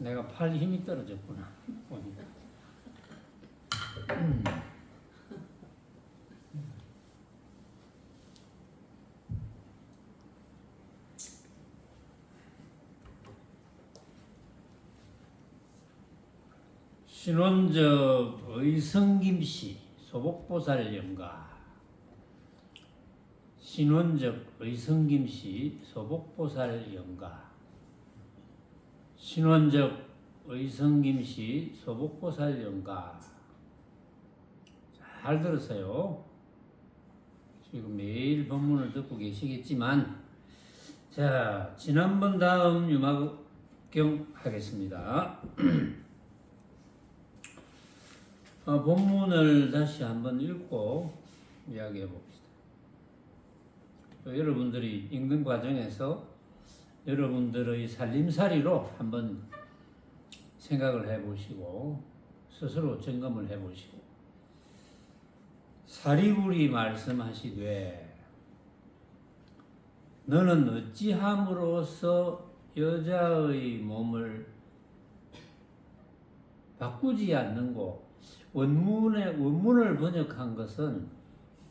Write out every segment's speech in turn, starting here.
내가 팔 힘이 떨어졌구나. 보니까. 신원적 의성김씨 소복보살 영가. 신원적 의성김씨 소복보살 영가. 신원적 의성김씨 소복보살 영가. 잘 들었어요. 지금 매일 법문을 듣고 계시겠지만, 자, 지난번 다음 유마경 하겠습니다. 본문을 다시 한번 읽고 이야기해 봅시다. 여러분들이 읽는 과정에서 여러분들의 살림살이로 한번 생각을 해 보시고 스스로 점검을 해 보시고, 사리불이 말씀하시되 너는 어찌함으로써 여자의 몸을 바꾸지 않는고. 원문을 번역한 것은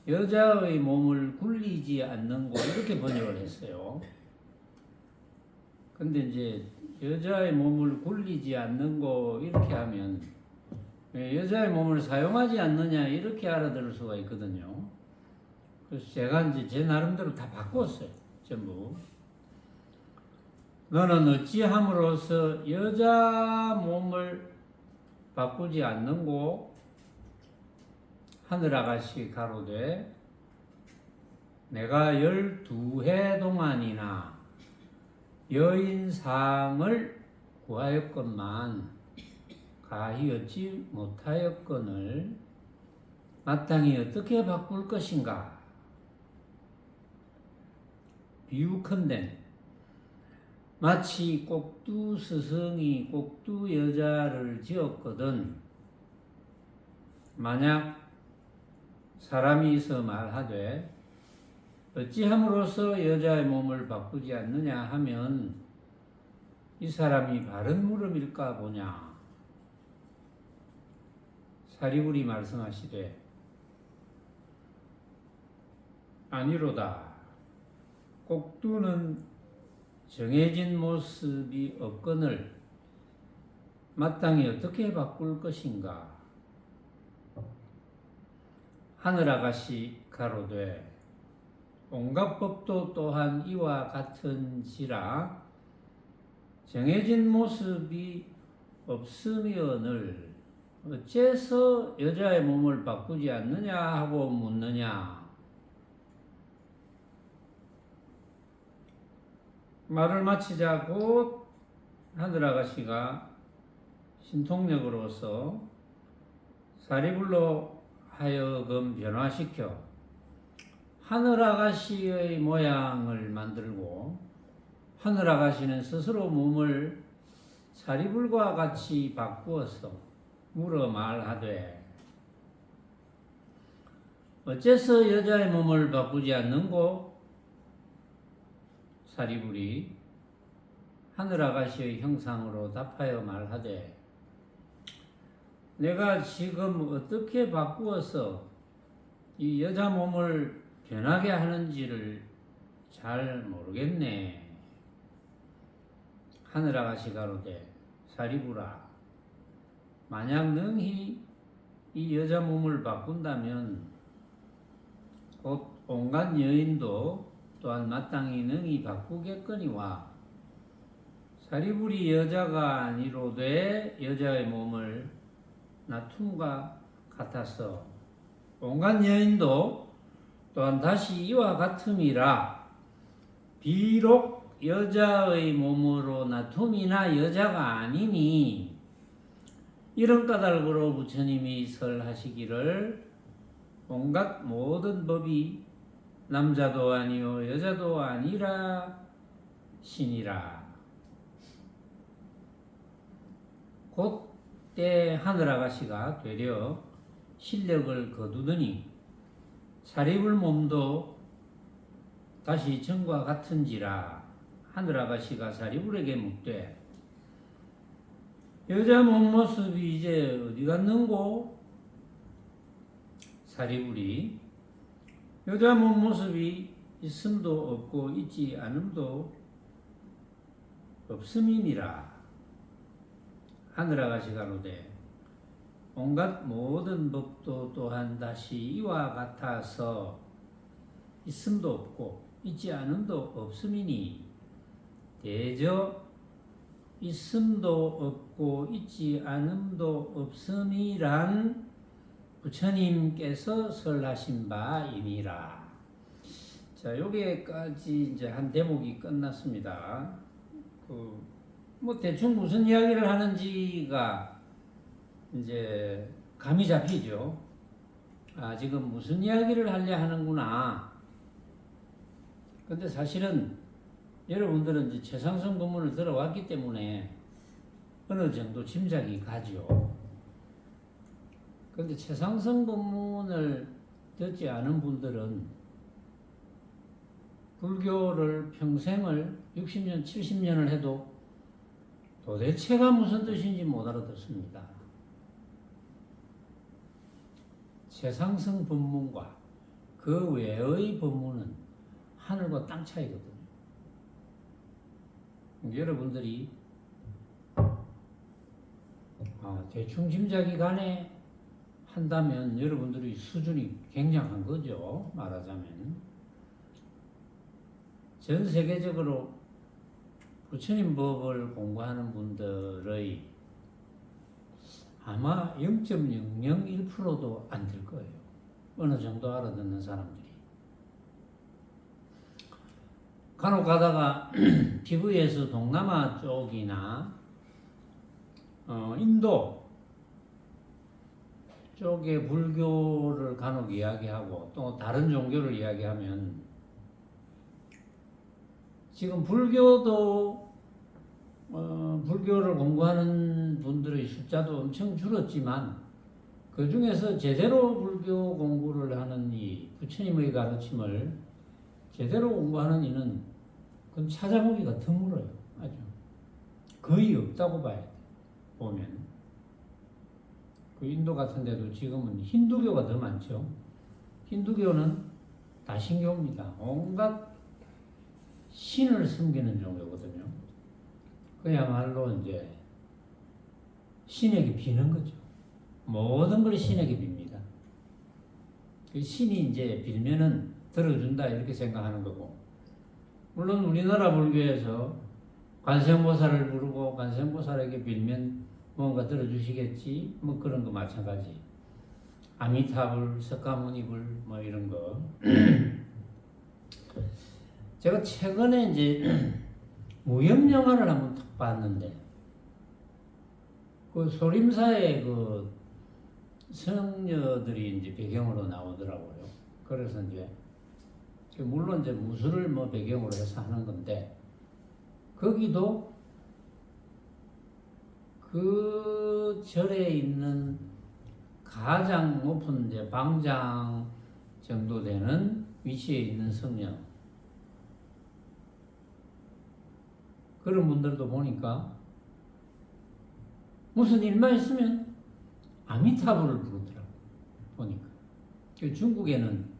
여자의 몸을 굴리지 않는고 이렇게 번역을 했어요. 근데 이제 여자의 몸을 굴리지 않는고 이렇게 하면 여자의 몸을 사용하지 않느냐 이렇게 알아들을 수가 있거든요. 그래서 제가 이제 제 나름대로 다 바꿨어요. 전부. 너는 어찌함으로써 여자 몸을 바꾸지 않는고 하늘아가시 가로되 내가 12해 동안이나 여인상을 구하였건만 가히 얻지 못하였거늘 마땅히 어떻게 바꿀 것인가. 비유컨대 마치 꼭두 스승이 꼭두 여자를 지었거든 만약 사람이 있어 말하되 어찌함으로써 여자의 몸을 바꾸지 않느냐 하면 이 사람이 바른 물음일까 보냐. 사리불이 말씀하시되 아니로다. 꼭두는 정해진 모습이 없거늘 마땅히 어떻게 바꿀 것인가. 하늘아가시 가로되 온갖 법도 또한 이와 같은지라 정해진 모습이 없으면을 어째서 여자의 몸을 바꾸지 않느냐 하고 묻느냐. 말을 마치자 곧 하늘아가시가 신통력으로서 사리불로 하여금 변화시켜 하늘아가시의 모양을 만들고 하늘아가시는 스스로 몸을 사리불과 같이 바꾸어서 물어 말하되 어째서 여자의 몸을 바꾸지 않는고. 사리불이 하늘아가시의 형상으로 답하여 말하되 내가 지금 어떻게 바꾸어서 이 여자 몸을 변하게 하는지를 잘 모르겠네. 하늘아가시 가로되 사리불아 만약 능히 이 여자 몸을 바꾼다면 곧 온갖 여인도 또한 마땅히 능히 바꾸겠거니와 사리불이 여자가 아니로되 여자의 몸을 나툼과 같아서 온갖 여인도 또한 다시 이와 같음이라 비록 여자의 몸으로 나툼이나 여자가 아니니 이런 까닭으로 부처님이 설하시기를 온갖 모든 법이 남자도 아니요 여자도 아니라 신이라. 곧때 하늘아가시가 되려 실력을 거두더니 사리불 몸도 다시 전과 같은지라. 하늘아가시가 사리불에게 묻되 여자 몸 모습이 이제 어디 갔는고? 사리불이 여자 몸 모습이 있음도 없고 있지 않음도 없음이니라. 하늘아가시 가로되 온갖 모든 법도 또한 다시 이와 같아서 있음도 없고 있지 않음도 없음이니 대저 있음도 없고 있지 않음도 없음이란 부처님께서 설하신 바이니라. 자, 여기까지 이제 한 대목이 끝났습니다. 뭐 대충 무슨 이야기를 하는지가 이제 감이 잡히죠. 아, 지금 무슨 이야기를 하려 하는구나. 근데 사실은 여러분들은 이제 최상승 법문을 들어왔기 때문에 어느 정도 짐작이 가죠. 근데 최상승 법문을 듣지 않은 분들은 불교를 평생을 60년, 70년을 해도 도대체가 무슨 뜻인지 못 알아듣습니다. 최상승 법문과 그 외의 법문은 하늘과 땅 차이거든요. 여러분들이 대충 짐작이 가네 한다면 여러분들이 수준이 굉장한 거죠. 말하자면 전 세계적으로 부처님 법을 공부하는 분들의 아마 0.001%도 안 될 거예요. 어느 정도 알아듣는 사람들이. 간혹 가다가 TV에서 동남아 쪽이나 인도 쪽의 불교를 간혹 이야기하고 또 다른 종교를 이야기하면 지금 불교도 불교를 공부하는 분들의 숫자도 엄청 줄었지만 그 중에서 제대로 불교 공부를 하는 이 부처님의 가르침을 제대로 공부하는 이는 그건 찾아보기가 드물어요. 아주 거의 없다고 봐야 돼. 보면 그 인도 같은 데도 지금은 힌두교가 더 많죠. 힌두교는 다신교입니다. 온갖 신을 섬기는 종교거든요. 그야말로 이제 신에게 비는 거죠. 모든 걸 신에게 빕니다. 그 신이 이제 빌면은 들어준다 이렇게 생각하는 거고, 물론 우리나라 불교에서 관세음보살을 부르고 관세음보살에게 빌면 뭔가 들어주시겠지, 뭐 그런 거 마찬가지. 아미타불, 석가모니불 뭐 이런 거. 제가 최근에 이제 무협 영화를 한번 딱 봤는데 그 소림사의 그 성녀들이 이제 배경으로 나오더라고요. 그래서 이제 물론 이제 무술을 뭐 배경으로 해서 하는 건데 거기도 그 절에 있는 가장 높은 이제 방장 정도 되는 위치에 있는 성녀, 그런 분들도 보니까 무슨 일만 있으면 아미타불을 부르더라고. 보니까 중국에는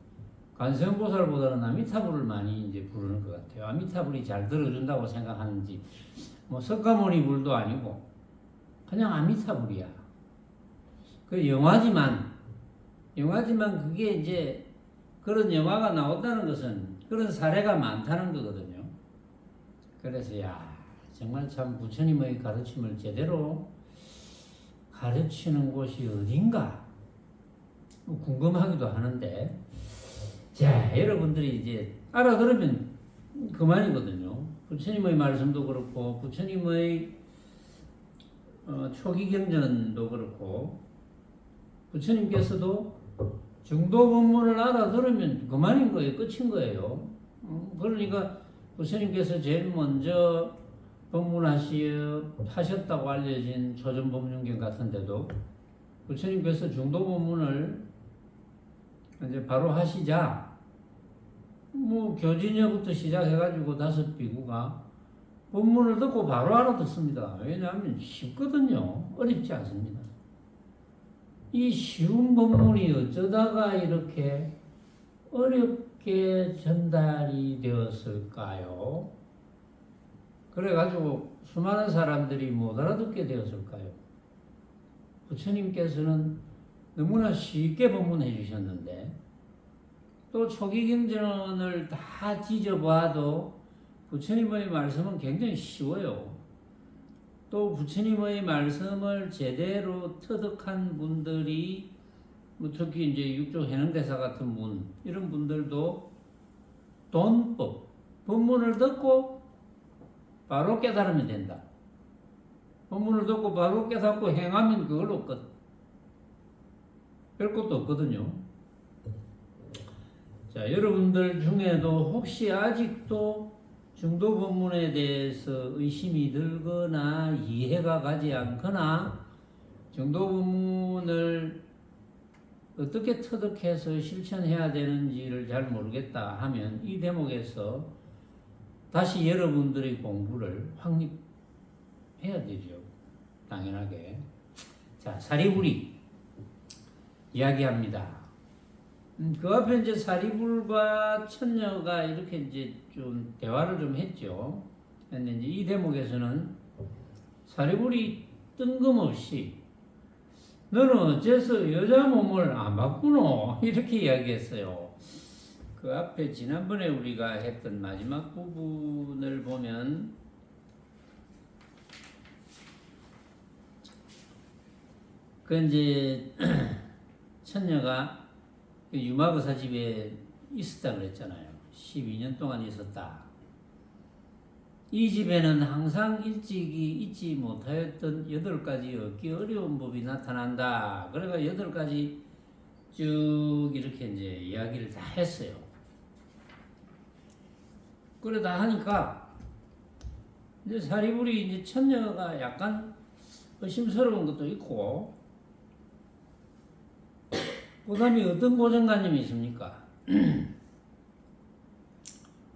관세음보살보다는 아미타불을 많이 이제 부르는 것 같아요. 아미타불이 잘 들어준다고 생각하는지, 뭐 석가모니불도 아니고 그냥 아미타불이야. 그 영화지만 그게 이제 그런 영화가 나온다는 것은 그런 사례가 많다는 거거든요. 그래서 정말 참 부처님의 가르침을 제대로 가르치는 곳이 어딘가 궁금하기도 하는데, 자, 여러분들이 이제 알아들으면 그만이거든요. 부처님의 말씀도 그렇고 부처님의 초기 경전도 그렇고 부처님께서도 중도 법문을 알아들으면 그만인 거예요. 끝인 거예요. 그러니까 부처님께서 제일 먼저 법문하셨다고 알려진 조전법륜경 같은데도 부처님께서 중도 법문을 이제 바로 하시자 뭐 교진여부터 시작해가지고 5 비구가 본문을 듣고 바로 알아듣습니다. 왜냐하면 쉽거든요. 어렵지 않습니다. 이 쉬운 본문이 어쩌다가 이렇게 어렵게 전달이 되었을까요? 그래가지고 수많은 사람들이 못 알아듣게 되었을까요? 부처님께서는 너무나 쉽게 본문해 주셨는데 또 초기 경전을 다 뒤져봐도 부처님의 말씀은 굉장히 쉬워요. 또 부처님의 말씀을 제대로 터득한 분들이 뭐 특히 이제 육조 해능대사 같은 분 이런 분들도 돈법 본문을 듣고 바로 깨달으면 된다. 본문을 듣고 바로 깨닫고 행하면 그걸로 끝. 별 것도 없거든요. 자, 여러분들 중에도 혹시 아직도 중도 본문에 대해서 의심이 들거나 이해가 가지 않거나 중도 본문을 어떻게 터득해서 실천해야 되는지를 잘 모르겠다 하면 이 대목에서 다시 여러분들의 공부를 확립해야 되죠. 당연하게. 자, 사리불이 이야기합니다. 그 앞에 이제 사리불과 천녀가 이렇게 이제 좀 대화를 좀 했죠. 근데 이제 이 대목에서는 사리불이 뜬금없이 너는 어째서 여자 몸을 안 바꾸노? 이렇게 이야기했어요. 그 앞에 지난번에 우리가 했던 마지막 부분을 보면 그 이제 천녀가 유마거사 집에 있었다 그랬잖아요. 12년 동안 있었다. 이 집에는 항상 일찍이 잊지 못하였던 8가지 얻기 어려운 법이 나타난다. 그래가 8가지 쭉 이렇게 이제 이야기를 다 했어요. 그래 다 하니까 이제 사리불이 이제 천녀가 약간 의심스러운 것도 있고 그 다음에 어떤 고정관념이 있습니까?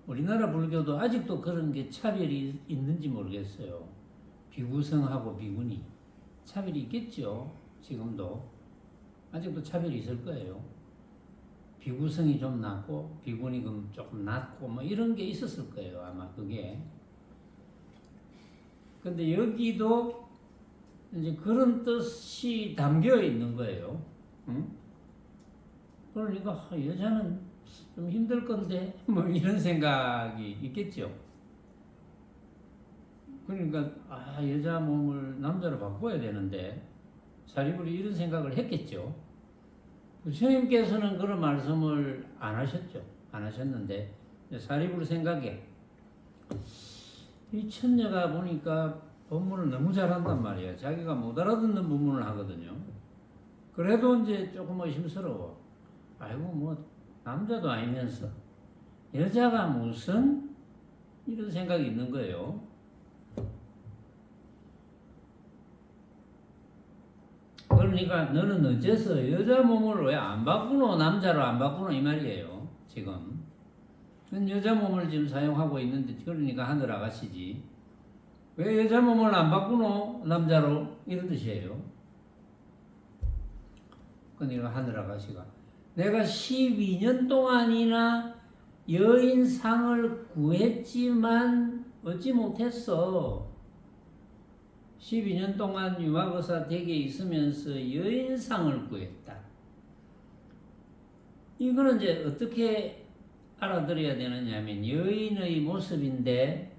우리나라 불교도 아직도 그런 게 차별이 있는지 모르겠어요. 비구성하고 비구니. 차별이 있겠죠. 지금도. 아직도 차별이 있을 거예요. 비구성이 좀 낮고, 비구니 조금 낮고, 뭐 이런 게 있었을 거예요. 아마 그게. 근데 여기도 이제 그런 뜻이 담겨 있는 거예요. 응? 그러니까 여자는 좀 힘들 건데 뭐 이런 생각이 있겠죠. 그러니까 여자 몸을 남자로 바꿔야 되는데 사리불이 이런 생각을 했겠죠. 부처님께서는 그런 말씀을 안 하셨죠. 안 하셨는데 사리불 생각에 이 천녀가 보니까 본문을 너무 잘한단 말이에요. 자기가 못 알아듣는 본문을 하거든요. 그래도 이제 조금 의심스러워. 아이고 뭐 남자도 아니면서 여자가 무슨 이런 생각이 있는 거예요. 그러니까 너는 어째서 여자 몸을 왜 안 바꾸노? 남자로 안 바꾸노? 이 말이에요. 지금 여자 몸을 지금 사용하고 있는데 그러니까 하늘 아가씨지 왜 여자 몸을 안 바꾸노? 남자로 이런 뜻이에요. 그러니까 하늘 아가씨가 내가 12년 동안이나 여인상을 구했지만 얻지 못했어. 12년 동안 유마거사 댁에 있으면서 여인상을 구했다. 이거는 이제 어떻게 알아들어야 되느냐 하면 여인의 모습인데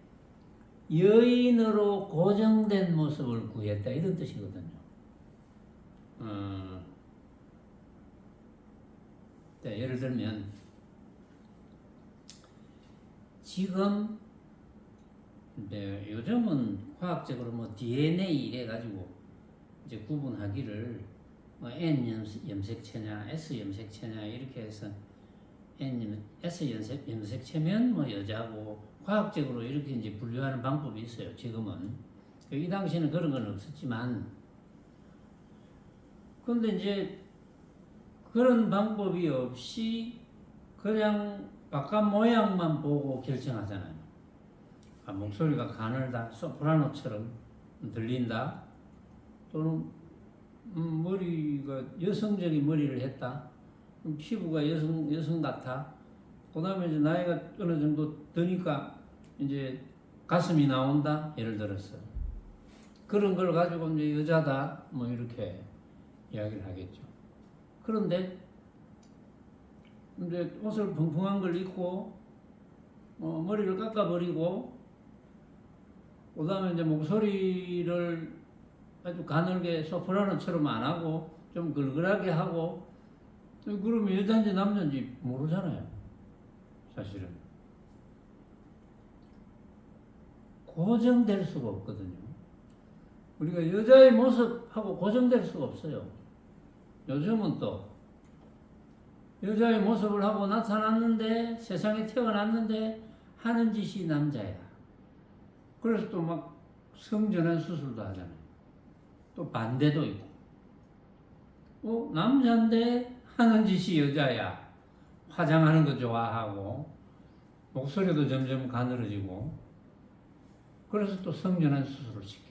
여인으로 고정된 모습을 구했다. 이런 뜻이거든요. 예를 들면 지금 요즘은 과학적으로 뭐 DNA 이래 가지고 이제 구분하기를 뭐 N 염색체냐 S 염색체냐 이렇게 해서 S 염색체면 뭐 여자고 과학적으로 이렇게 이제 분류하는 방법이 있어요. 지금은 이 당시에는 그런 건 없었지만 근데 이제 그런 방법이 없이 그냥 바깥 모양만 보고 결정하잖아요. 목소리가 가늘다, 소프라노처럼 들린다, 또는 머리가 여성적인 머리를 했다, 피부가 여성 같아. 그 다음에 이제 나이가 어느 정도 드니까 이제 가슴이 나온다, 예를 들어서. 그런 걸 가지고 이제 여자다, 뭐 이렇게 이야기를 하겠죠. 그런데 이제 옷을 펑펑한 걸 입고 머리를 깎아버리고, 그 다음에 이제 목소리를 아주 가늘게 소프라노처럼 안 하고 좀 걸걸하게 하고, 그러면 여자인지 남자인지 모르잖아요, 사실은. 고정될 수가 없거든요. 우리가 여자의 모습하고 고정될 수가 없어요. 요즘은 또 여자의 모습을 하고 나타났는데, 세상에 태어났는데 하는 짓이 남자야. 그래서 또 막 성전환 수술도 하잖아요. 또 반대도 있고, 남자인데 하는 짓이 여자야. 화장하는 거 좋아하고 목소리도 점점 가늘어지고, 그래서 또 성전환 수술을 시켜.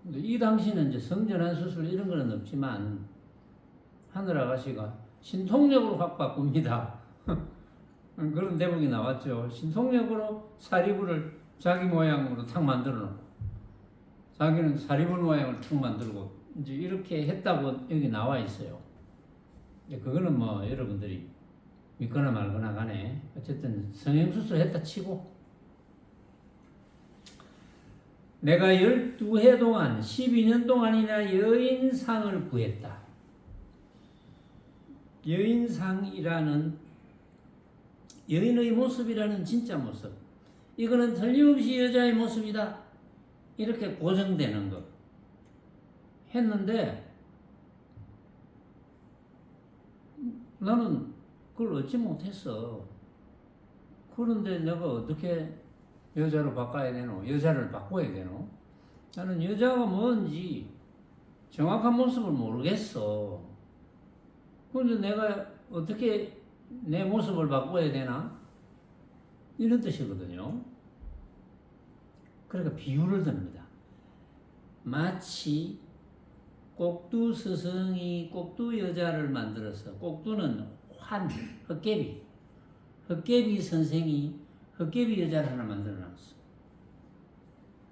근데 이 당시는 이제 성전환 수술 이런 거는 없지만 하늘 아가씨가 신통력으로 확 바꿉니다. 그런 대목이 나왔죠. 신통력으로 사리부를 자기 모양으로 탁 만들어 놓고, 자기는 사리부 모양을 탁 만들고 이제 이렇게 했다고 여기 나와 있어요. 그거는 뭐 여러분들이 믿거나 말거나 간에 어쨌든 성형수술 했다 치고, 내가 12해 동안 12년 동안이나 여인상을 구했다. 여인상이라는 여인의 모습이라는 진짜 모습, 이거는 틀림없이 여자의 모습이다, 이렇게 고정되는 것 했는데, 나는 그걸 얻지 못했어. 그런데 내가 어떻게 여자로 바꿔야 되노? 여자를 바꿔야 되노? 나는 여자가 뭔지 정확한 모습을 모르겠어. 그런데 내가 어떻게 내 모습을 바꿔야 되나? 이런 뜻이거든요. 그러니까 비유를 듭니다. 마치 꼭두 스승이 꼭두 여자를 만들어서, 꼭두는 헛개비 선생이 헛개비 여자를 하나 만들어 놨어.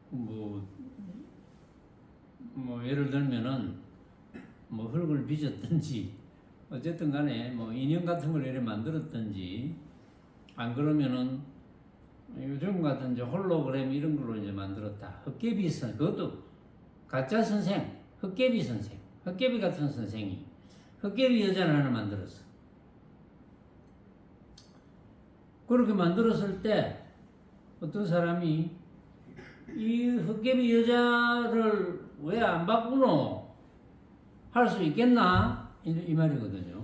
뭐 예를 들면은 뭐 흙을 빚었든지, 어쨌든 간에 뭐 인형 같은 걸 이렇게 만들었든지, 안 그러면은 요즘 같은 이제 홀로그램 이런 걸로 이제 만들었다. 헛개비 선, 그것도 가짜 선생, 헛개비 선생, 헛개비 같은 선생이 헛개비 여자를 하나 만들었어. 그렇게 만들었을 때 어떤 사람이 이 헛개비 여자를 왜 안 바꾸노? 할 수 있겠나? 이 말이거든요.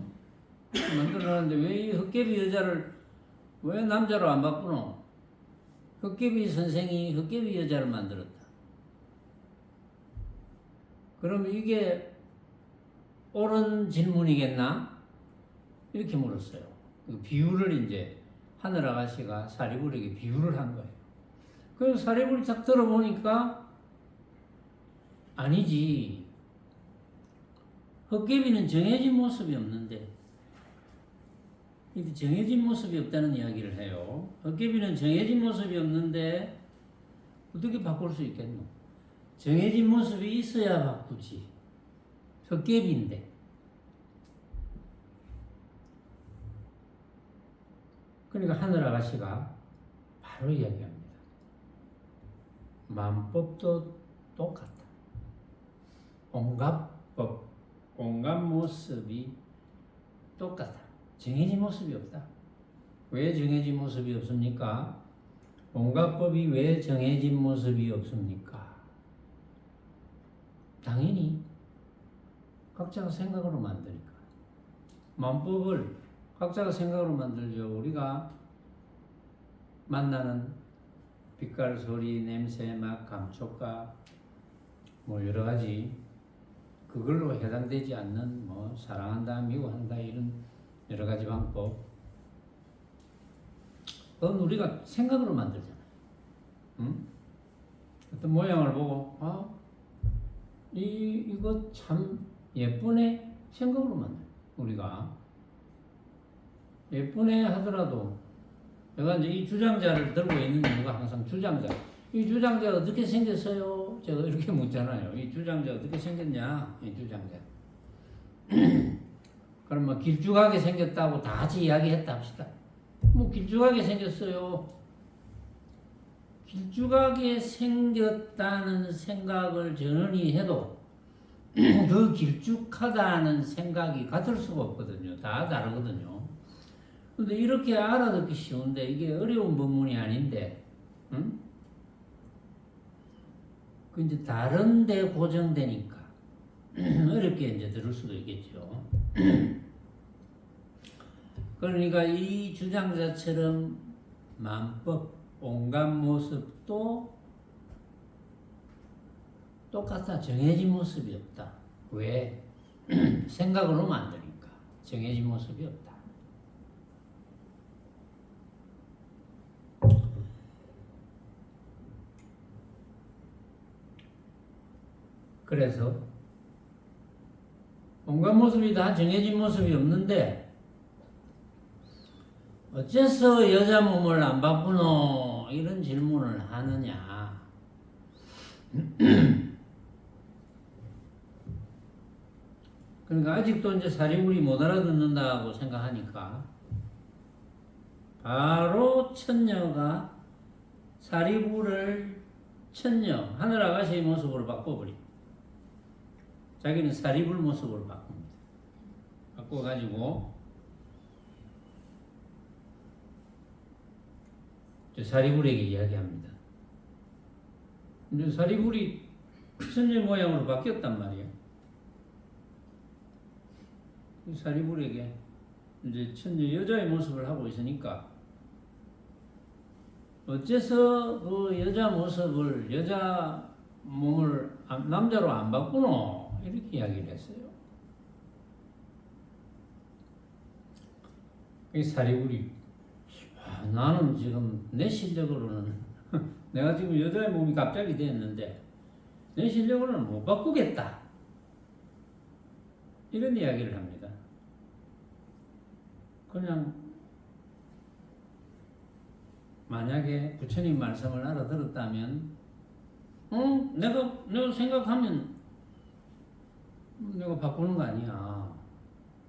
만들어놨는데 왜 이 헛개비 여자를 왜 남자로 안 바꾸노? 헛개비 선생이 헛개비 여자를 만들었다. 그럼 이게 옳은 질문이겠나? 이렇게 물었어요. 그 비유를 이제 하늘 아가씨가 사리불에게 비유를 한 거예요. 그래서 사리불이 딱 들어보니까 아니지. 헛개비는 정해진 모습이 없는데, 이게 정해진 모습이 없다는 이야기를 해요. 헛개비는 정해진 모습이 없는데 어떻게 바꿀 수 있겠노? 정해진 모습이 있어야 바꾸지. 헛개비인데. 그러니까 하늘 아가씨가 바로 이야기합니다. 만법도 똑같다. 온갖 법, 온갖 모습이 똑같다. 정해진 모습이 없다. 왜 정해진 모습이 없습니까? 온갖 법이 왜 정해진 모습이 없습니까? 당연히 각자가 생각으로 만드니까. 만법을 각자가 생각으로 만들죠. 우리가 만나는 빛깔, 소리, 냄새, 맛, 감촉과 뭐 여러 가지 그걸로 해당되지 않는 뭐 사랑한다, 미워한다 이런 여러 가지 방법, 그건 우리가 생각으로 만들잖아. 응? 어떤 모양을 보고 이거 참 예쁘네 생각으로 만들. 우리가 예쁘네 하더라도 내가 이제 이 주장자를 들고 있는 이유가 항상 주장자. 이 주장자 어떻게 생겼어요? 제가 이렇게 묻잖아요. 이 주장자 어떻게 생겼냐? 이 주장자. 그럼 뭐 길쭉하게 생겼다고 다 같이 이야기했다 합시다. 뭐 길쭉하게 생겼어요. 길쭉하게 생겼다는 생각을 전원이 해도 그 길쭉하다는 생각이 같을 수가 없거든요. 다 다르거든요. 근데 이렇게 알아듣기 쉬운데 이게 어려운 법문이 아닌데, 응? 그 이제 다른 데 고정되니까 어렵게 이제 들을 수도 있겠죠. 그러니까 이 주장자처럼 만법, 온갖 모습도 똑같아. 정해진 모습이 없다. 왜? 생각으로 만드니까 정해진 모습이 없다. 그래서 온갖 모습이 다 정해진 모습이 없는데 어째서 여자 몸을 안 바꾸노? 이런 질문을 하느냐. 그러니까 아직도 이제 사리불이 못 알아듣는다고 생각하니까 바로 천녀가 사리불을 천녀, 하늘아가시의 모습으로 바꿔버립니다. 자기는 사리불 모습으로 바꿉니다. 바꿔가지고 사리불에게 이야기합니다. 근데 사리불이 천녀 모양으로 바뀌었단 말이에요. 사리불에게 이제 천녀 여자의 모습을 하고 있으니까 어째서 그 여자 모습을 여자 몸을 남자로 안 바꾸노? 이렇게 이야기를 했어요. 이 사리불이 나는 지금 내 실력으로는 내가 지금 여자의 몸이 갑자기 됐는데 내 실력으로는 못 바꾸겠다. 이런 이야기를 합니다. 그냥 만약에 부처님 말씀을 알아들었다면 내가 생각하면 내가 바꾸는 거 아니야.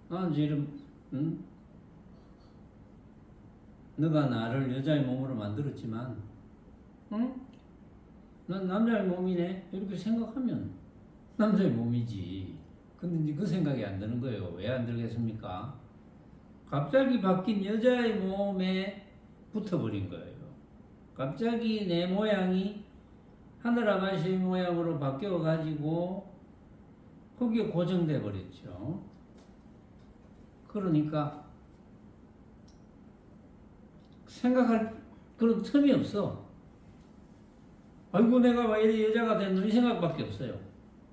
난 지금 너가 나를 여자의 몸으로 만들었지만 난 남자의 몸이네 이렇게 생각하면 남자의 몸이지. 근데 이제 그 생각이 안 드는 거예요. 왜 안 들겠습니까? 갑자기 바뀐 여자의 몸에 붙어버린 거예요. 갑자기 내 모양이 하늘아가시의 모양으로 바뀌어가지고 거기에 고정돼 버렸죠. 그러니까 생각할 그런 틈이 없어. 아이고 내가 왜 이래 여자가 됐노 이 생각밖에 없어요.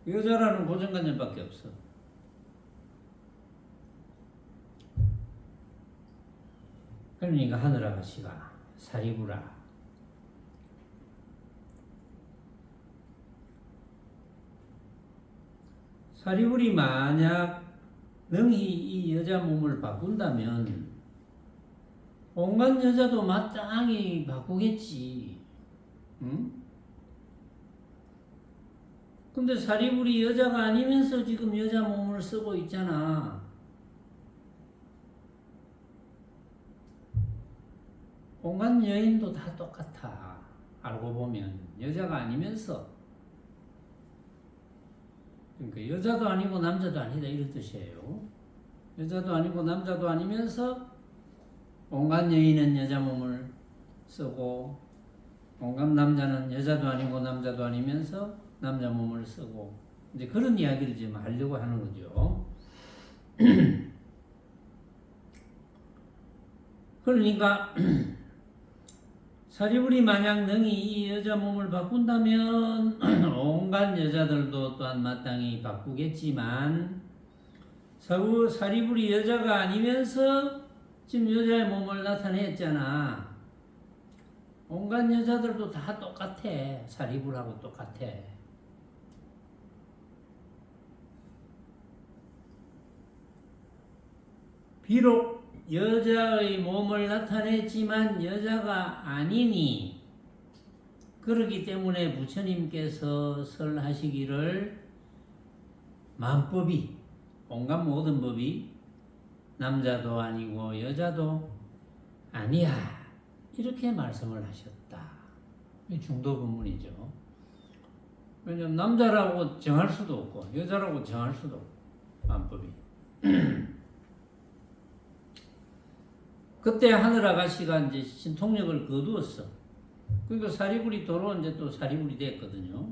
여자라는 고정관념밖에 없어. 그러니까 하늘아가시가 사리불아 사리불이 만약 능히 이 여자 몸을 바꾼다면 온갖 여자도 마땅히 바꾸겠지. 응? 근데 사리불이 여자가 아니면서 지금 여자 몸을 쓰고 있잖아. 온갖 여인도 다 똑같아. 알고 보면 여자가 아니면서 그러니까 여자도 아니고 남자도 아니다 이런 뜻이에요. 여자도 아니고 남자도 아니면서 온갖 여인은 여자 몸을 쓰고 온갖 남자는 여자도 아니고 남자도 아니면서 남자 몸을 쓰고 이제 그런 이야기를 지금 하려고 하는 거죠. 그러니까 사리불이 만약 능히 이 여자 몸을 바꾼다면 온갖 여자들도 또한 마땅히 바꾸겠지만 사리불이 여자가 아니면서 지금 여자의 몸을 나타냈잖아. 온갖 여자들도 다 똑같아. 사리불하고 똑같아. 비록 여자의 몸을 나타냈지만 여자가 아니니 그렇기 때문에 부처님께서 설하시기를 만법이 온갖 모든 법이 남자도 아니고 여자도 아니야 이렇게 말씀을 하셨다. 중도본문이죠. 왜냐하면 남자라고 정할 수도 없고 여자라고 정할 수도 없고 만법이 그때 하늘아가씨가 이제 신통력을 거두었어. 그러니까 사리불이 도로 이제 또 사리불이 됐거든요.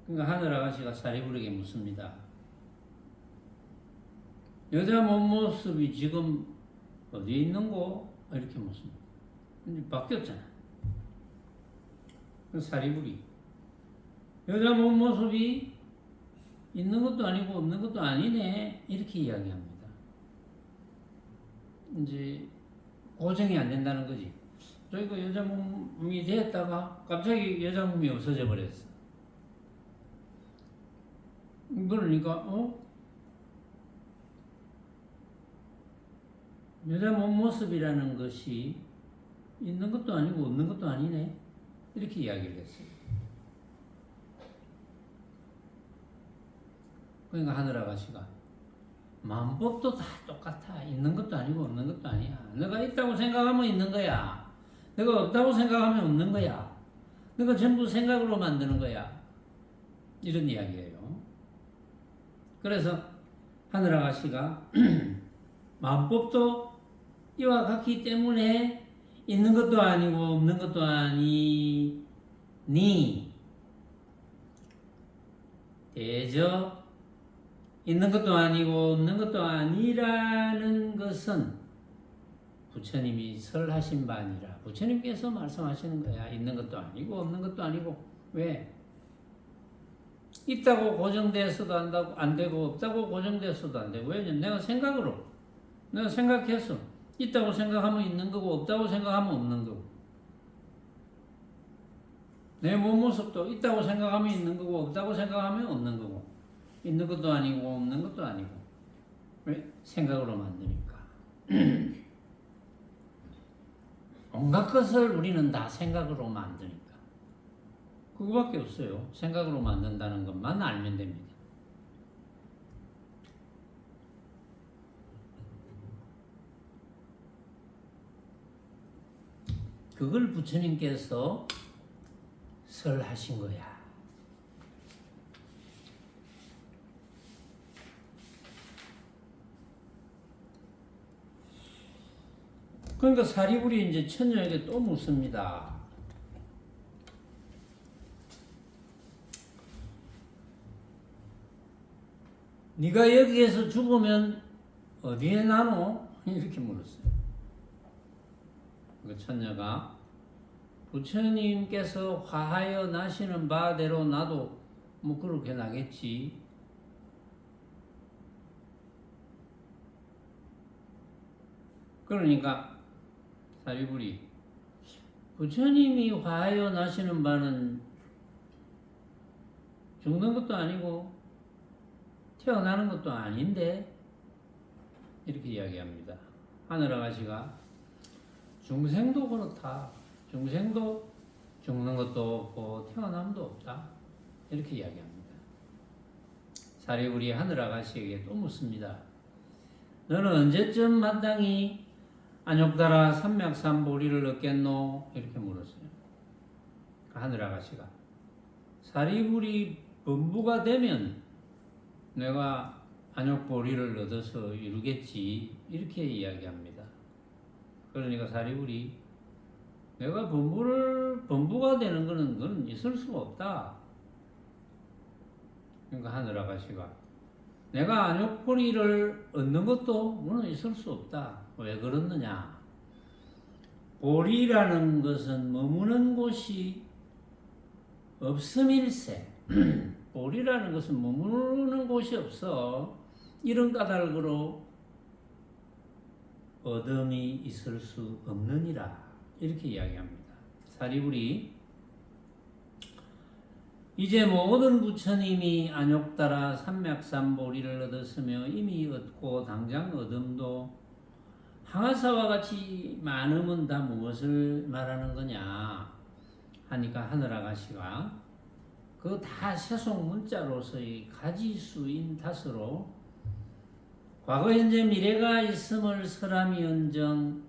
그러니까 하늘아가씨가 사리불에게 묻습니다. 여자 몸 모습이 지금 어디에 있는고? 이렇게 묻습니다. 이제 바뀌었잖아. 사리불이 여자 몸 모습이 있는 것도 아니고 없는 것도 아니네 이렇게 이야기합니다. 이제 고정이 안 된다는 거지. 저희가 여자 몸이 됐다가 갑자기 여자 몸이 없어져 버렸어. 그러니까 여자 몸 모습이라는 것이 있는 것도 아니고 없는 것도 아니네 이렇게 이야기를 했어요. 그러니까 하늘아가씨가 만법도 다 똑같아. 있는 것도 아니고 없는 것도 아니야. 내가 있다고 생각하면 있는 거야. 내가 없다고 생각하면 없는 거야. 내가 전부 생각으로 만드는 거야. 이런 이야기예요. 그래서 하늘아가씨가 만법도 이와 같기 때문에 있는 것도 아니고 없는 것도 아니니 대저 있는 것도 아니고 없는 것도 아니라는 것은 부처님이 설하신 바 아니라 부처님께서 말씀하시는 거야. 있는 것도 아니고 없는 것도 아니고. 왜? 있다고 고정돼서도 안 되고 없다고 고정돼서도 안 되고. 왜냐면 내가 생각해서 있다고 생각하면 있는 거고 없다고 생각하면 없는 거고. 내 몸 모습도 있다고 생각하면 있는 거고 없다고 생각하면 없는 거고. 있는 것도 아니고 없는 것도 아니고. 왜? 생각으로 만드니까. 온갖 것을 우리는 다 생각으로 만드니까. 그거밖에 없어요. 생각으로 만든다는 것만 알면 됩니다. 그걸 부처님께서 설하신 거야. 그러니까 사리불이 이제 처녀에게 또 묻습니다. 네가 여기에서 죽으면 어디에 나노? 이렇게 물었어요. 그 처녀가 부처님께서 화하여 나시는 바대로 나도 뭐 그렇게 나겠지. 그러니까 사리불이 부처님이 화하여 나시는 바는 죽는 것도 아니고 태어나는 것도 아닌데 이렇게 이야기합니다. 하늘아가씨가 중생도 그렇다. 중생도 죽는 것도 없고 태어남도 없다. 이렇게 이야기합니다. 사리불이 하늘아가씨에게 또 묻습니다. 너는 언제쯤 마땅히 안욕달아 삼맥삼보리를 얻겠노? 이렇게 물었어요. 하늘아가씨가 사리불이 범부가 되면 내가 안욕보리를 얻어서 이루겠지 이렇게 이야기합니다. 그러니까 사리불이 내가 범부가 되는 것은 그건 있을 수가 없다. 그러니까 하늘아가씨가 내가 안욕보리를 얻는 것도 그건 있을 수 없다. 왜 그렇느냐? 보리라는 것은 머무는 곳이 없음일세. 보리라는 것은 머무는 곳이 없어. 이런 까닭으로 어둠이 있을 수 없느니라. 이렇게 이야기합니다. 사리불이 이제 모든 부처님이 안욕 따라 삼맥삼보리를 얻었으며 이미 얻고 당장 얻음도 항아사와 같이 많음은 다 무엇을 말하는 거냐 하니까 하늘아가시가 그 다 세속 문자로서의 가지수인 탓으로 과거 현재 미래가 있음을 설함이 언정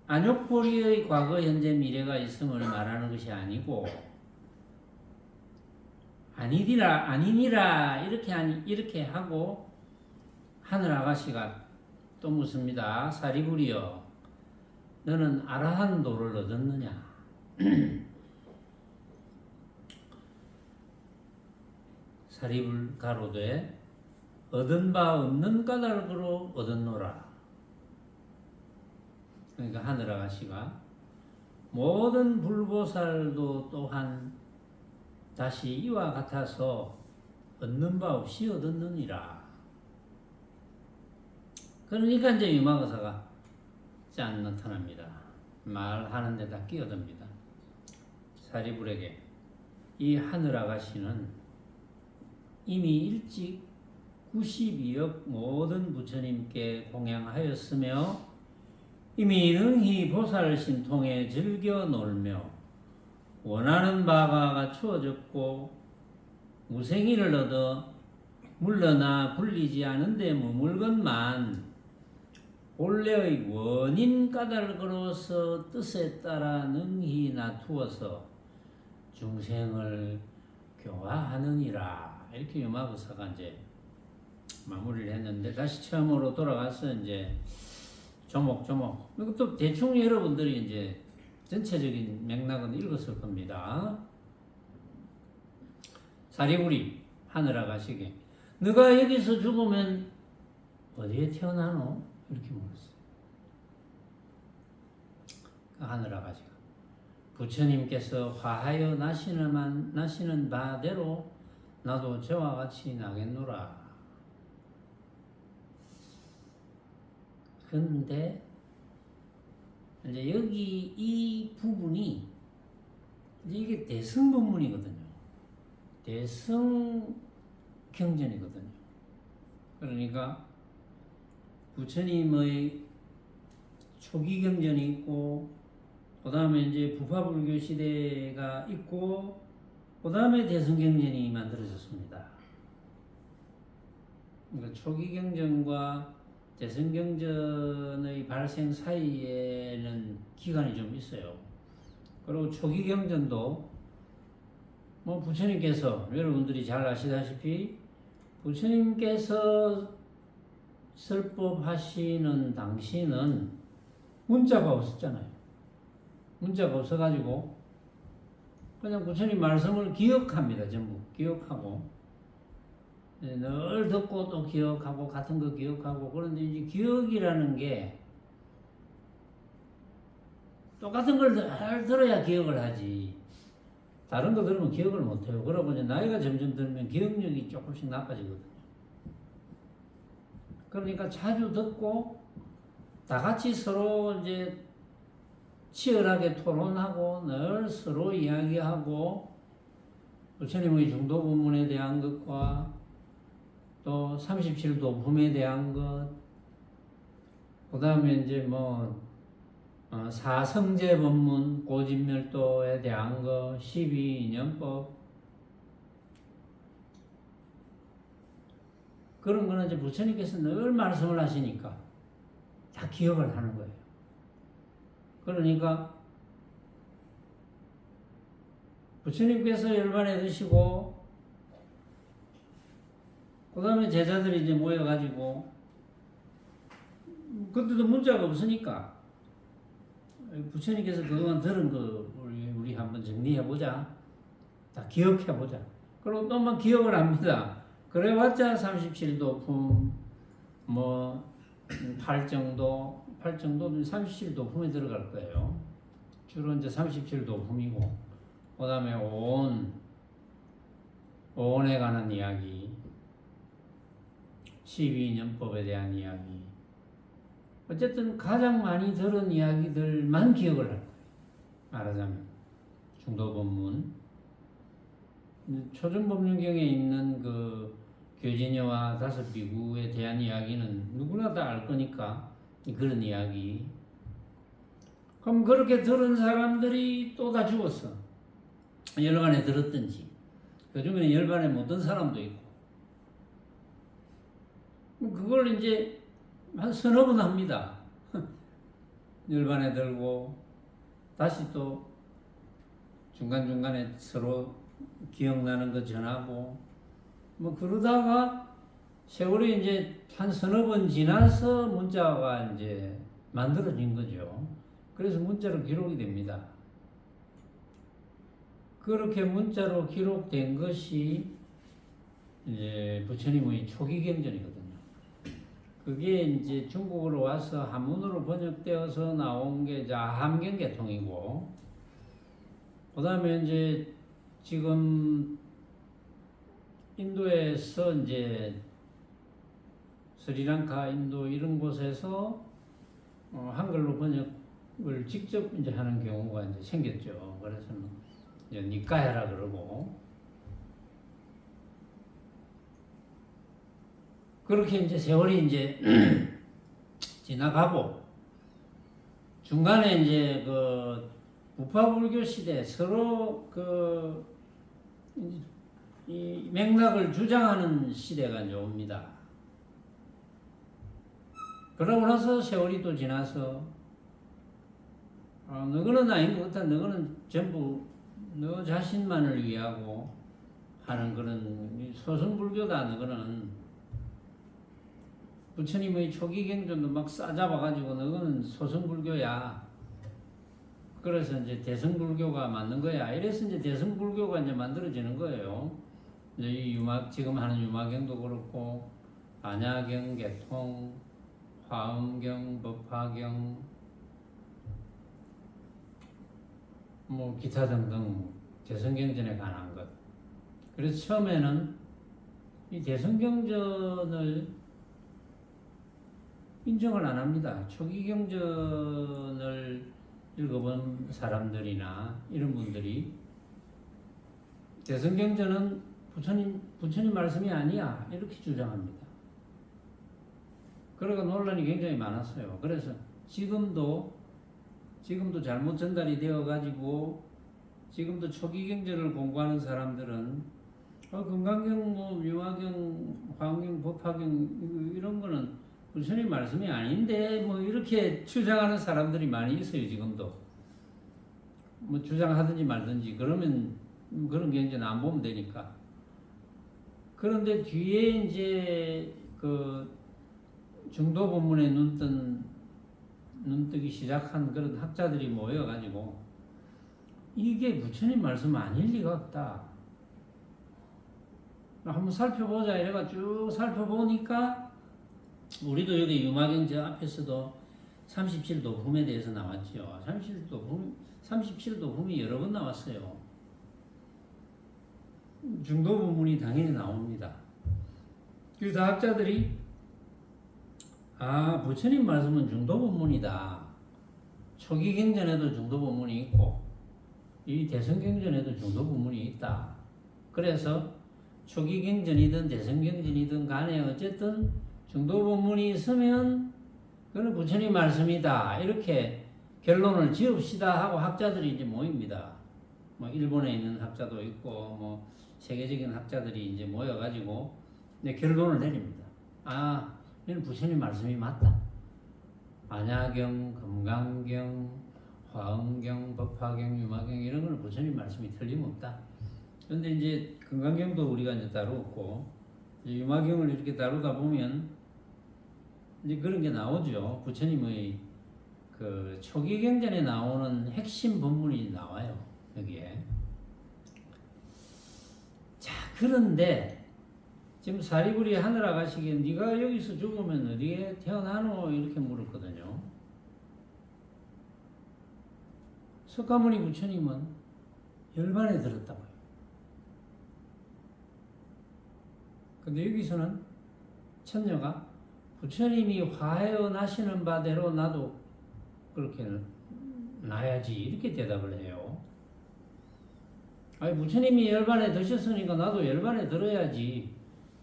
안욕보리의 과거 현재 미래가 있음을 말하는 것이 아니고 아니니라 이렇게 하고 하늘 아가씨가 또 묻습니다. 사리불이여 너는 아라한도를 얻었느냐? 사리불 가로되 얻은 바 없는 까닭으로 얻었노라. 그러니까 하늘 아가씨가 모든 불보살도 또한 다시 이와 같아서 얻는 바 없이 얻었느니라. 그러니까 이제 유마거사가 짠 나타납니다. 말하는 데다 끼어듭니다. 사리불에게 이 하늘 아가씨는 이미 일찍 92억 모든 부처님께 공양하였으며 이미 능히 보살신통에 즐겨 놀며 원하는 바가 갖추어졌고 무생이를 얻어 물러나 굴리지 않은데 머물건만 본래의 원인 까닭으로서 뜻에 따라 능히 놔두어서 중생을 교화하느니라. 이렇게 유마거사가 이제 마무리를 했는데 다시 처음으로 돌아가서 이제 조목조목 이것도 대충 여러분들이 이제 전체적인 맥락은 읽었을 겁니다. 사리불이 하늘 아가씨에게 너가 여기서 죽으면 어디에 태어나노? 이렇게 물었어요. 하늘 아가씨가 부처님께서 화하여 나시는 바대로 나도 저와 같이 나겠노라. 그런데 이제 여기 이 부분이 이제 이게 대승법문이거든요. 대승경전이거든요. 그러니까 부처님의 초기 경전이 있고 그 다음에 이제 부파불교 시대가 있고 그 다음에 대승경전이 만들어졌습니다. 그러니까 초기 경전과 대승경전의 발생 사이에는 기간이 좀 있어요. 그리고 초기 경전도 뭐 부처님께서 여러분들이 잘 아시다시피 부처님께서 설법하시는 당시는 문자가 없었잖아요. 문자가 없어가지고 그냥 부처님 말씀을 기억합니다. 전부 기억하고 늘 듣고 또 기억하고 같은 거 기억하고. 그런데 이제 기억이라는 게 똑같은 걸 늘 들어야 기억을 하지 다른 거 들으면 기억을 못해요. 그러고 이제 나이가 점점 들면 기억력이 조금씩 나빠지거든요. 그러니까 자주 듣고 다 같이 서로 이제 치열하게 토론하고 늘 서로 이야기하고 부처님의 중도본문에 대한 것과 또 37도품에 대한 것, 그 다음에 이제 뭐 사성제 법문, 고진멸도에 대한 거, 12인연법 그런 거는 이제 부처님께서 늘 말씀을 하시니까 다 기억을 하는 거예요. 그러니까 부처님께서 열반에 드시고 그 다음에 제자들이 이제 모여가지고 그때도 문자가 없으니까 부처님께서 그동안 들은 거 우리 한번 정리해보자. 다 기억해보자. 그리고 또 한번 기억을 합니다. 그래봤자 37도품 뭐 8정도 37도품에 들어갈 거예요. 주로 이제 37도품이고 그 다음에 오온에 관한 이야기 12인연법에 대한 이야기 어쨌든 가장 많이 들은 이야기들만 기억을 할 거예요. 말하자면 중도법문, 초전법륜경에 있는 그 교진여와 다섯 비구에 대한 이야기는 누구나 다 알 거니까 그런 이야기. 그럼 그렇게 들은 사람들이 또 다 죽었어. 열반에 들었든지 그 중에는 열반에 못 든 사람도 있고. 그걸 이제 한 서너 번 합니다. 열반에 들고 다시 또 중간중간에 서로 기억나는 거 전하고 뭐 그러다가 세월이 이제 한 서너 번 지나서 문자가 이제 만들어진 거죠. 그래서 문자로 기록이 됩니다. 그렇게 문자로 기록된 것이 이제 부처님의 초기 경전이거든요. 그게 이제 중국으로 와서 한문으로 번역되어서 나온 게 함경계통이고, 그 다음에 이제 지금 인도에서 이제 스리랑카, 인도 이런 곳에서 한글로 번역을 직접 이제 하는 경우가 이제 생겼죠. 그래서 이제 니까야라 그러고, 그렇게 이제 세월이 이제 지나가고, 중간에 이제 그 우파불교 시대 서로 이 맥락을 주장하는 시대가 이제 옵니다. 그러고 나서 세월이 또 지나서 너거는 아닌 것 같아. 너거는 전부 너 자신만을 위하고 하는 그런 소승불교다. 너거는 부처님의 초기 경전도 막 싸잡아가지고 너거는 소승불교야. 그래서 이제 대승불교가 맞는 거야. 이래서 이제 대승불교가 이제 만들어지는 거예요. 이제 이 지금 하는 유마경도 그렇고, 안야경, 개통, 화엄경, 법화경, 뭐 기타 등등 대승경전에 관한 것. 그래서 처음에는 이 대승경전을 인정을 안 합니다. 초기 경전을 읽어본 사람들이나 이런 분들이 대승경전은 부처님 말씀이 아니야 이렇게 주장합니다. 그러니까 논란이 굉장히 많았어요. 그래서 지금도 잘못 전달이 되어가지고 지금도 초기 경전을 공부하는 사람들은 금강경, 뭐 유화경, 화엄경, 법화경 이런 거는 부처님 말씀이 아닌데 뭐 이렇게 주장하는 사람들이 많이 있어요. 지금도 뭐 주장하든지 말든지 그러면 그런 경전 안 보면 되니까. 그런데 뒤에 이제 그 중도 본문에 눈뜨기 시작한 그런 학자들이 모여가지고 이게 부처님 말씀 아닐 리가 없다. 한번 살펴보자 이래가 쭉 살펴보니까 우리도 여기 유마경 저 앞에서도 37도 붐에 대해서 나왔죠. 37도 붐이 여러 번 나왔어요. 중도 본문이 당연히 나옵니다. 그래서 학자들이 부처님 말씀은 중도 본문이다. 초기 경전에도 중도 본문이 있고 이 대승경전에도 중도 본문이 있다. 그래서 초기 경전이든 대승경전이든 간에 어쨌든 중도 본문이 있으면 그건 부처님 말씀이다. 이렇게 결론을 지읍시다 하고 학자들이 이제 모입니다. 뭐 일본에 있는 학자도 있고 뭐 세계적인 학자들이 이제 모여가지고 이제 결론을 내립니다. 이는 부처님 말씀이 맞다. 안야경, 금강경, 화엄경, 법화경, 유마경 이런 거는 부처님 말씀이 틀림없다. 그런데 이제 금강경도 우리가 이제 다루었고 유마경을 이렇게 다루다 보면 이제 그런 게 나오죠. 부처님의 그 초기 경전에 나오는 핵심 본문이 나와요. 여기에. 자, 그런데 지금 사리불이 하늘 아가씨에게 네가 여기서 죽으면 어디에 태어나노? 이렇게 물었거든요. 석가모니 부처님은 열반에 들었다고요. 근데 여기서는 천녀가 부처님이 화하여 나시는 바대로 나도 그렇게 나야지 이렇게 대답을 해요. 아니 부처님이 열반에 드셨으니까 나도 열반에 들어야지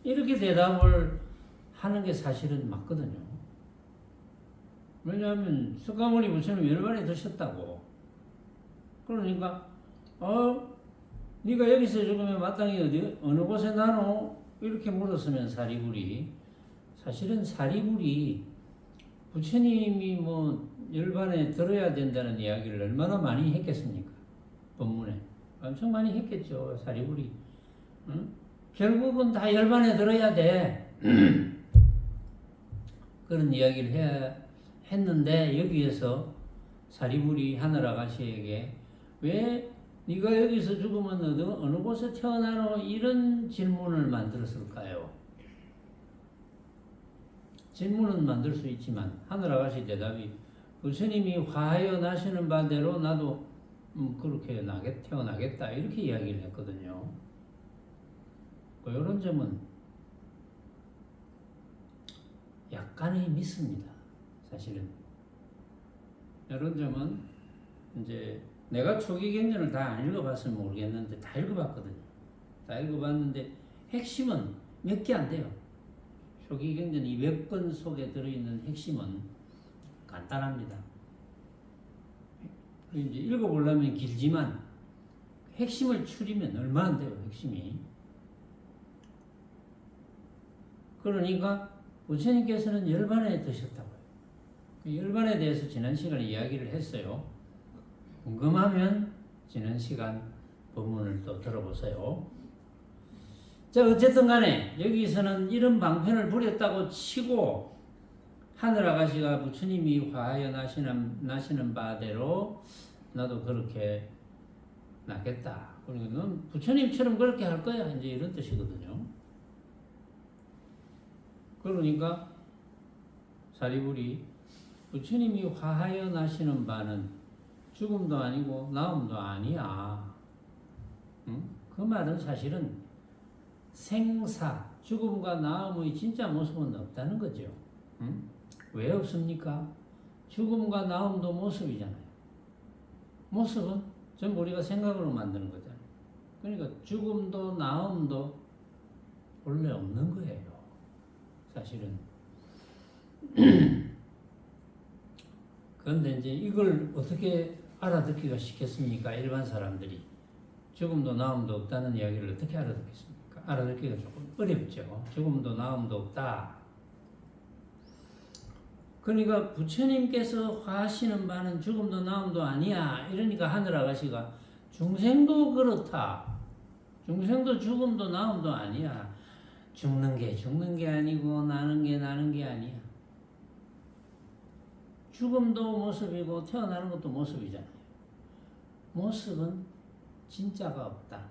이렇게 대답을 하는 게 사실은 맞거든요. 왜냐하면 석가모니 부처님 열반에 드셨다고. 그러니까 네가 여기서 죽으면 마땅히 어느 곳에 나노? 이렇게 물었으면 사리불이 사실은 사리불이 부처님이 뭐 열반에 들어야 된다는 이야기를 얼마나 많이 했겠습니까? 법문에 엄청 많이 했겠죠. 사리불이 응? 결국은 다 열반에 들어야 돼. 그런 이야기를 했는데 여기에서 사리불이 하늘아가시에게 왜 네가 여기서 죽으면 어느 곳에 태어나노? 이런 질문을 만들었을까요? 질문은 만들 수 있지만 하늘아가시 대답이 부처님이 화하여 나시는 바대로 나도 그렇게 태어나겠다 이렇게 이야기를 했거든요. 이런 점은 약간의 미스입니다. 사실은 이런 점은 이제 내가 초기경전을 다 안 읽어봤으면 모르겠는데 다 읽어봤거든요. 다 읽어봤는데 핵심은 몇 개 안 돼요. 초기경전 200권 속에 들어있는 핵심은 간단합니다. 이제 읽어보려면 길지만 핵심을 추리면 얼마 안 돼요. 핵심이. 그러니까 부처님께서는 열반에 드셨다고요. 그 열반에 대해서 지난 시간에 이야기를 했어요. 궁금하면 지난 시간 본문을 또 들어보세요. 자, 어쨌든 간에 여기서는 이런 방편을 부렸다고 치고 하늘아가시가 부처님이 화하여 나시는 바대로 나도 그렇게 나겠다. 그러니까 넌 부처님처럼 그렇게 할 거야. 이제 이런 뜻이거든요. 그러니까 사리불이 부처님이 화하여 나시는 바는 죽음도 아니고 나음도 아니야. 응? 그 말은 사실은 생사, 죽음과 나음의 진짜 모습은 없다는 거죠. 응? 왜 없습니까? 죽음과 나음도 모습이잖아요. 모습은 전부 우리가 생각으로 만드는 거잖아요. 그러니까 죽음도 나음도 원래 없는 거예요. 사실은. 그런데 이제 이걸 어떻게 알아듣기가 쉽겠습니까? 일반 사람들이. 죽음도 나음도 없다는 이야기를 어떻게 알아듣겠습니까? 알아듣기가 조금 어렵죠. 죽음도 나음도 없다. 그러니까 부처님께서 화하시는 바는 죽음도 나음도 아니야. 이러니까 하늘아가시가 중생도 그렇다. 중생도 죽음도 나음도 아니야. 죽는 게 아니고 나는 게 아니야. 죽음도 모습이고 태어나는 것도 모습이잖아요. 모습은 진짜가 없다.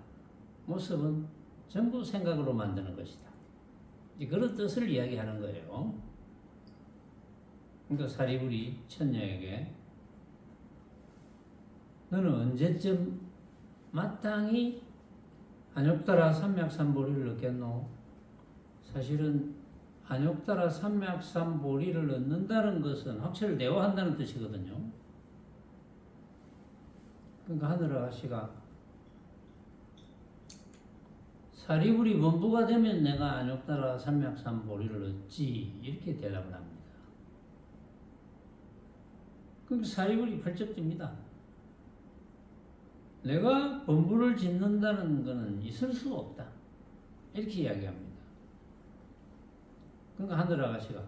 모습은 전부 생각으로 만드는 것이다. 그런 뜻을 이야기하는 거예요. 그러니까 사리불이 천녀에게 너는 언제쯤 마땅히 안욕따라 삼맥삼보리를 얻겠노? 사실은 안욕따라 삼맥삼보리를 얻는다는 것은 확철을 대오한다는 뜻이거든요. 그러니까 하늘아가시가 사리불이 원부가 되면 내가 안욕따라 삼맥삼보리를 얻지 이렇게 대답을 합니다. 그러니까 사리불이 펄쩍 듭니다. 내가 범부를 짓는다는 것은 있을 수 없다. 이렇게 이야기합니다. 그러니까 하늘아가시가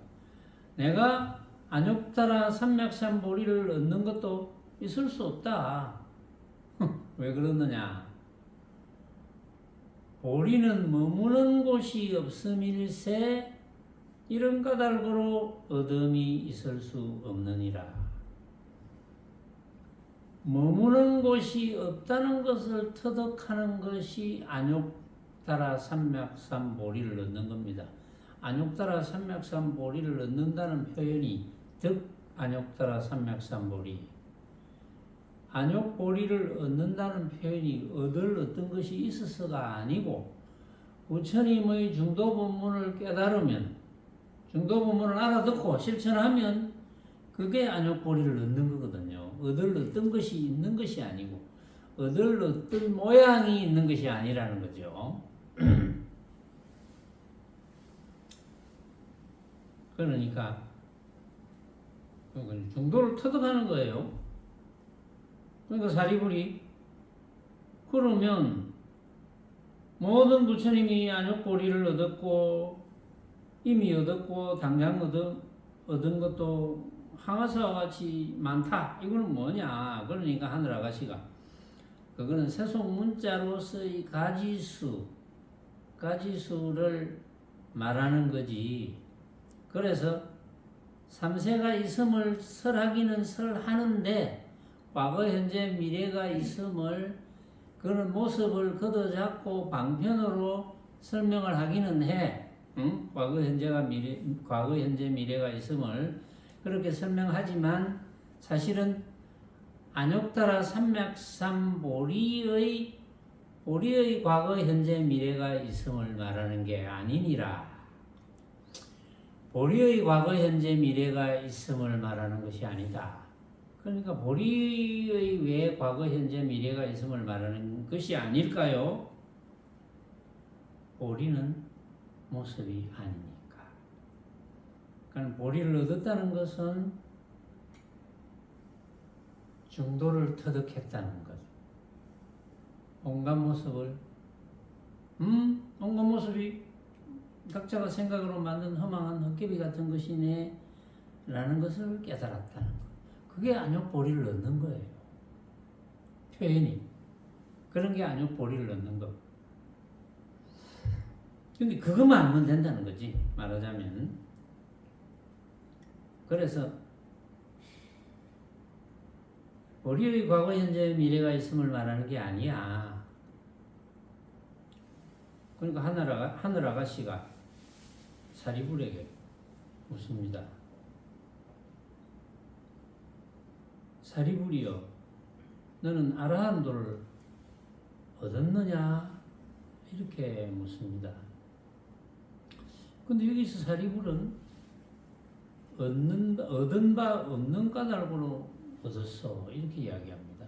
내가 안욕따라 삼맥삼보리를 얻는 것도 있을 수 없다. 왜 그러느냐? 보리는 머무는 곳이 없음일세 이런 까닭으로 얻음이 있을 수 없느니라. 머무는 곳이 없다는 것을 터득하는 것이 안욕따라 삼맥삼보리를 얻는 겁니다. 안욕따라 삼맥삼보리를 얻는다는 표현이 득 안욕따라 삼맥삼보리. 안욕보리를 얻는다는 표현이 얻을 어떤 것이 있어서가 아니고 부처님의 중도본문을 깨달으면 중도부문을 알아듣고 실천하면 그게 안욕보리를 얻는 거거든요. 얻을 어떤 것이 있는 것이 아니고 얻을 어떤 모양이 있는 것이 아니라는 거죠. 그러니까 중도를 터득하는 거예요. 그러니까 사리불이 그러면 모든 부처님이 안욕보리를 얻었고 이미 얻었고 당장 얻은 것도 항아사와 같이 많다. 이거는 뭐냐? 그러니까 하늘 아가씨가 그거는 세속 문자로서의 가지수를 말하는 거지. 그래서 삼세가 있음을 설하기는 설하는데 과거, 현재, 미래가 있음을 그런 모습을 걷어잡고 방편으로 설명을 하기는 해. 응? 과거, 현재, 미래가 있음을 그렇게 설명하지만 사실은 안욕따라 삼맥삼보리의 과거, 현재, 미래가 있음을 말하는 게 아니니라. 보리의 과거, 현재, 미래가 있음을 말하는 것이 아니다. 그러니까 보리의 왜 과거, 현재, 미래가 있음을 말하는 것이 아닐까요? 보리는 모습이 아니니까. 그러니까 보리를 얻었다는 것은 중도를 터득했다는 거죠. 온갖 모습이 각자가 생각으로 만든 허망한 헛개비 같은 것이네 라는 것을 깨달았다는 거. 그게 안욕보리를 얻는 거예요. 표현이. 그런 게 안욕보리를 얻는 거. 근데 그것만 알면 된다는 거지. 말하자면. 그래서 보리의 과거, 현재, 미래가 있음을 말하는 게 아니야. 그러니까 하늘 아가씨가 사리불에게 묻습니다. 사리불이여, 너는 아라한도를 얻었느냐? 이렇게 묻습니다. 근데 여기서 사리불은 얻은 바 없는 까닭으로 얻었어. 이렇게 이야기합니다.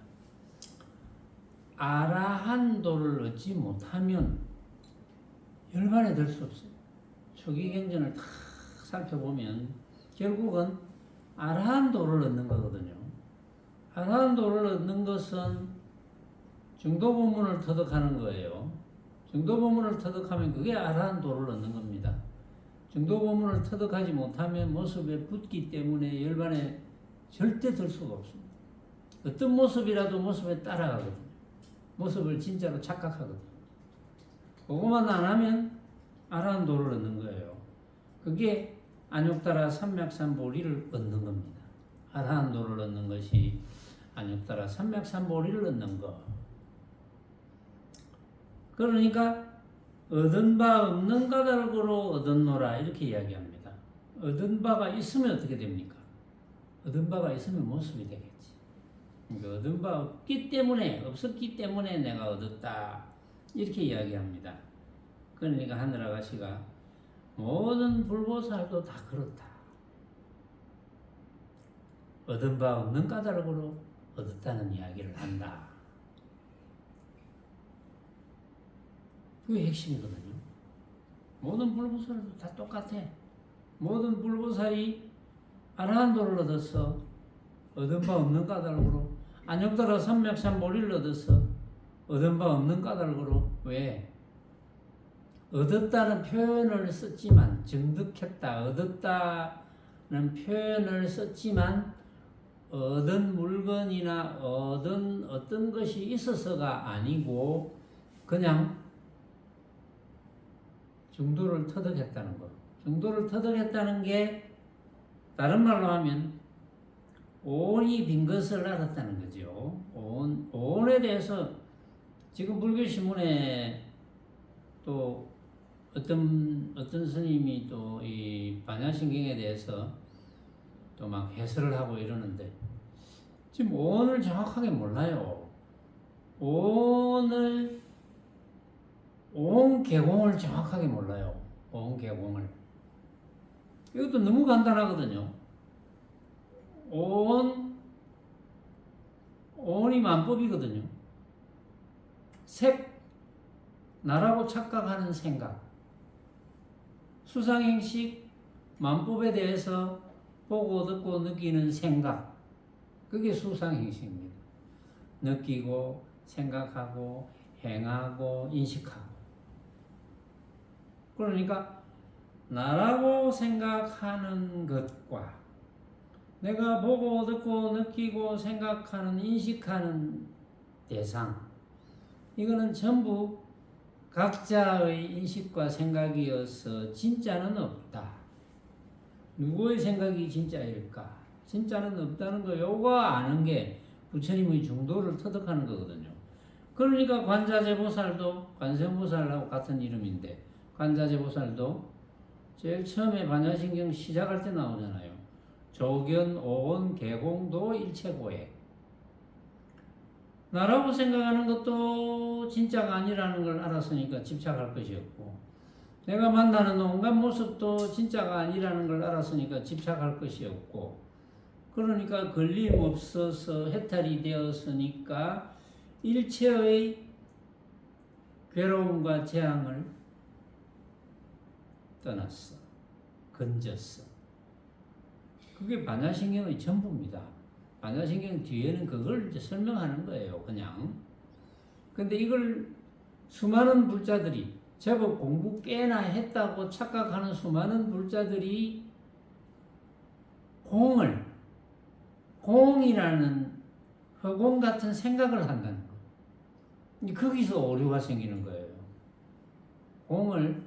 아라한도를 얻지 못하면 열반에 들 수 없어요. 초기 경전을 다 살펴보면 결국은 아라한도를 얻는 거거든요. 아라한도를 얻는 것은 중도보문을 터득하는 거예요. 중도보문을 터득하면 그게 아라한도를 얻는 겁니다. 중도보문을 터득하지 못하면 모습에 붙기 때문에 열반에 절대 들 수가 없습니다. 어떤 모습이라도 모습에 따라가거든요. 모습을 진짜로 착각하거든요. 그것만 안 하면 아라한도를 얻는 거예요. 그게 안욕따라 삼맥삼보리를 얻는 겁니다. 아라한도를 얻는 것이 안욕따라 삼맥삼보리를 얻는 거. 그러니까 얻은 바 없는 까닭으로 얻었노라 이렇게 이야기합니다. 얻은 바가 있으면 어떻게 됩니까? 얻은 바가 있으면 모습이 되겠지. 그러니까 얻은 바 없었기 때문에 내가 얻었다 이렇게 이야기합니다. 그러니까 하늘 아가씨가 모든 불보살도 다 그렇다. 얻은 바 없는 까닭으로 얻었다는 이야기를 한다. 그게 핵심이거든요. 모든 불보살도 다 똑같아. 모든 불보살이 아라한도를 얻었어. 얻은 바 없는 까닭으로. 안욕따라 삼맥삼보리를 얻었어. 얻은 바 없는 까닭으로. 왜? 얻었다는 표현을 썼지만, 증득했다, 얻었다는 표현을 썼지만, 얻은 물건이나 얻은 어떤 것이 있어서가 아니고, 그냥 중도를 터득했다는 것. 중도를 터득했다는 게 다른 말로 하면 오온이 빈 것을 알았다는 거죠. 오온에 대해서 지금 불교신문에 또 어떤 스님이 또 이 반야신경에 대해서 또 막 해설을 하고 이러는데 지금 오온을 정확하게 몰라요. 오온 개공을 정확하게 몰라요. 오온 개공을. 이것도 너무 간단하거든요. 오온이 만법이거든요. 색, 나라고 착각하는 생각. 수상행식, 만법에 대해서 보고 듣고 느끼는 생각. 그게 수상행식입니다. 느끼고, 생각하고, 행하고, 인식하고. 그러니까 나라고 생각하는 것과 내가 보고 듣고 느끼고 생각하는 인식하는 대상, 이거는 전부 각자의 인식과 생각이어서 진짜는 없다. 누구의 생각이 진짜일까? 진짜는 없다는 거, 요거 아는 게 부처님의 중도를 터득하는 거거든요. 그러니까 관자재보살도 관세음보살하고 같은 이름인데, 관자재보살도 제일 처음에 반야신경 시작할 때 나오잖아요. 조견, 오온, 개공도, 일체고해. 나라고 생각하는 것도 진짜가 아니라는 걸 알았으니까 집착할 것이 없고, 내가 만나는 온갖 모습도 진짜가 아니라는 걸 알았으니까 집착할 것이 없고, 그러니까 걸림없어서 해탈이 되었으니까 일체의 괴로움과 재앙을 떠났어. 건졌어. 그게 반야신경의 전부입니다. 반야신경 뒤에는 그걸 이제 설명하는 거예요, 그냥. 근데 이걸 수많은 불자들이, 제법 공부 꽤나 했다고 착각하는 수많은 불자들이 공이라는 허공 같은 생각을 한다는 거. 거기서 오류가 생기는 거예요. 공을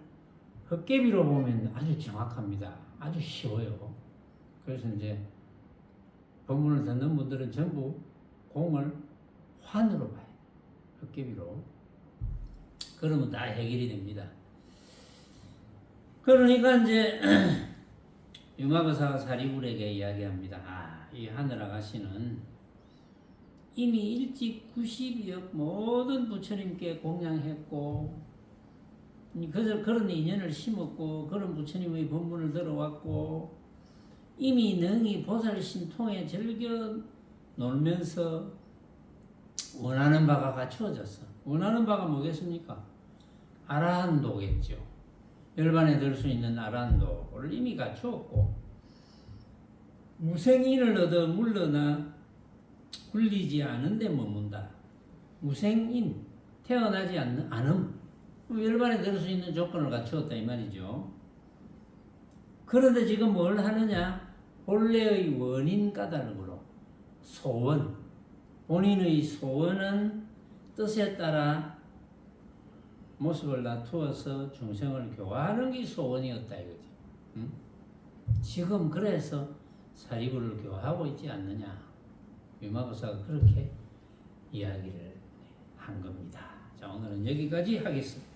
헛개비로 보면 아주 정확합니다. 아주 쉬워요. 그래서 이제 법문을 듣는 분들은 전부 공을 환으로 봐요. 헛개비로. 그러면 다 해결이 됩니다. 그러니까 이제 유마거사가 사리불에게 이야기합니다. 이 하늘 아가씨는 이미 일찍 90여 모든 부처님께 공양했고, 그런 인연을 심었고, 그런 부처님의 법문을 들어왔고, 이미 능히 보살신통에 즐겨 놀면서 원하는 바가 갖추어졌어. 원하는 바가 뭐겠습니까? 아라한도겠죠. 열반에 들 수 있는 아라한도를 이미 갖추었고, 무생인을 얻어 물러나 굴리지 않은 데 머문다. 무생인, 태어나지 않음. 열반에 들 수 있는 조건을 갖추었다 이 말이죠. 그런데 지금 뭘 하느냐? 본래의 원인 까닭으로 소원, 본인의 소원은 뜻에 따라 모습을 놔두어서 중생을 교화하는 게 소원이었다 이거지. 응? 지금 그래서 사리불을 교화하고 있지 않느냐. 유마거사가 그렇게 이야기를 한 겁니다. 자, 오늘은 여기까지 하겠습니다.